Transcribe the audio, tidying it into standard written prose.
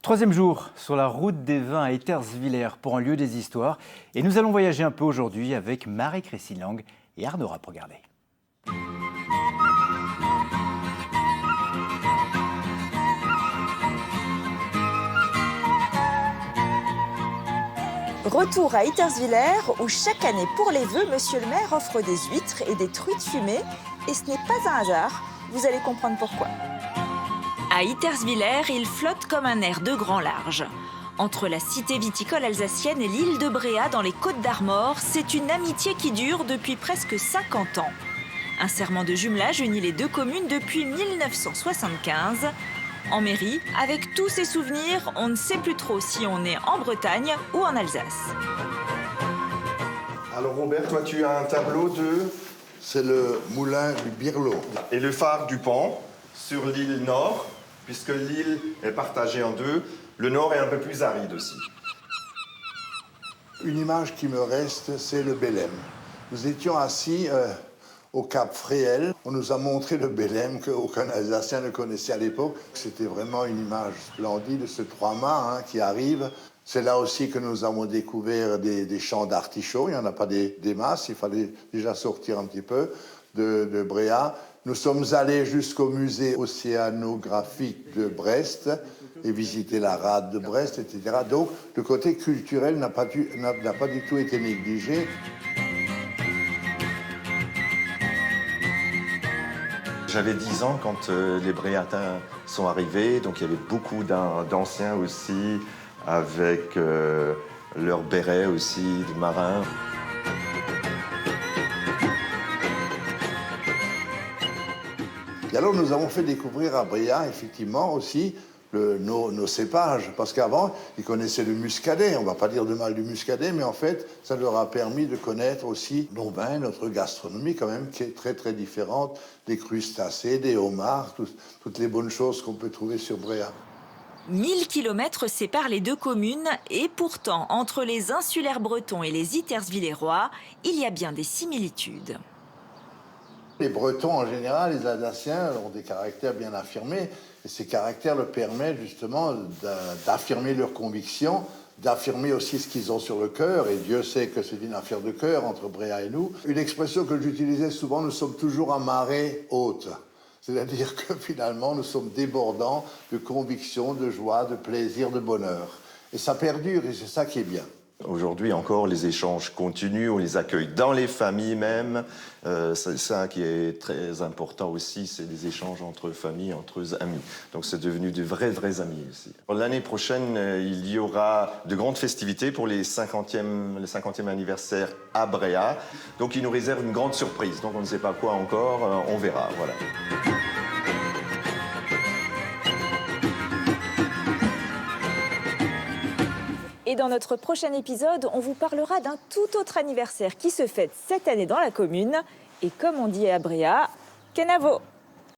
Troisième jour sur la route des vins à Etterswiller pour un lieu des histoires. Et nous allons voyager un peu aujourd'hui avec Marie-Christine Lang et Arnaud Rapp. Regardez. Retour à Etterswiller où chaque année pour les vœux, Monsieur le maire offre des huîtres et des truites fumées. Et ce n'est pas un hasard, vous allez comprendre pourquoi. À Etterswiller, il flotte comme un air de grand large. Entre la cité viticole alsacienne et l'île de Bréa dans les Côtes d'Armor, c'est une amitié qui dure depuis presque 50 ans. Un serment de jumelage unit les deux communes depuis 1975. En mairie, avec tous ces souvenirs, on ne sait plus trop si on est en Bretagne ou en Alsace. Alors Robert, toi tu as un tableau de... C'est le moulin du Birlot. Et le phare du Pan sur l'île Nord, puisque l'île est partagée en deux. Le Nord est un peu plus aride aussi. Une image qui me reste, c'est le Bélem. Nous étions assis au Cap Fréhel. On nous a montré le Bélem qu'aucun Alsacien ne connaissait à l'époque. C'était vraiment une image splendide, ce trois-mâts qui arrive. C'est là aussi que nous avons découvert des champs d'artichauts. Il n'y en a pas des masses, il fallait déjà sortir un petit peu de Bréa. Nous sommes allés jusqu'au musée océanographique de Brest et visiter la rade de Brest, etc. Donc, le côté culturel n'a pas du tout été négligé. J'avais 10 ans quand les Bréatins sont arrivés, donc il y avait beaucoup d'anciens aussi, avec leurs bérets aussi, de marins. Et alors nous avons fait découvrir à Bréa, effectivement, aussi nos cépages. Parce qu'avant, ils connaissaient le muscadet. On ne va pas dire de mal du muscadet, mais en fait, ça leur a permis de connaître aussi nos vins, notre gastronomie quand même, qui est très très différente des crustacés, des homards, toutes les bonnes choses qu'on peut trouver sur Bréa. 1000 kilomètres séparent les deux communes et pourtant, entre les insulaires bretons et les Etterswillerois, il y a bien des similitudes. Les Bretons, en général, les Alsaciens, ont des caractères bien affirmés. Et ces caractères leur permettent justement d'affirmer leurs convictions, d'affirmer aussi ce qu'ils ont sur le cœur. Et Dieu sait que c'est une affaire de cœur entre Bréa et nous. Une expression que j'utilisais souvent, nous sommes toujours à marée haute. C'est-à-dire que finalement, nous sommes débordants de convictions, de joie, de plaisir, de bonheur. Et ça perdure, et c'est ça qui est bien. Aujourd'hui encore, les échanges continuent, on les accueille dans les familles même. C'est ça qui est très important aussi, c'est les échanges entre familles, entre amis. Donc c'est devenu de vrais amis aussi. L'année prochaine, il y aura de grandes festivités pour le 50e anniversaire à Bréa. Donc ils nous réservent une grande surprise. Donc on ne sait pas quoi encore, on verra. Voilà. Et dans notre prochain épisode, on vous parlera d'un tout autre anniversaire qui se fête cette année dans la commune. Et comme on dit à Bréa, Kenavo!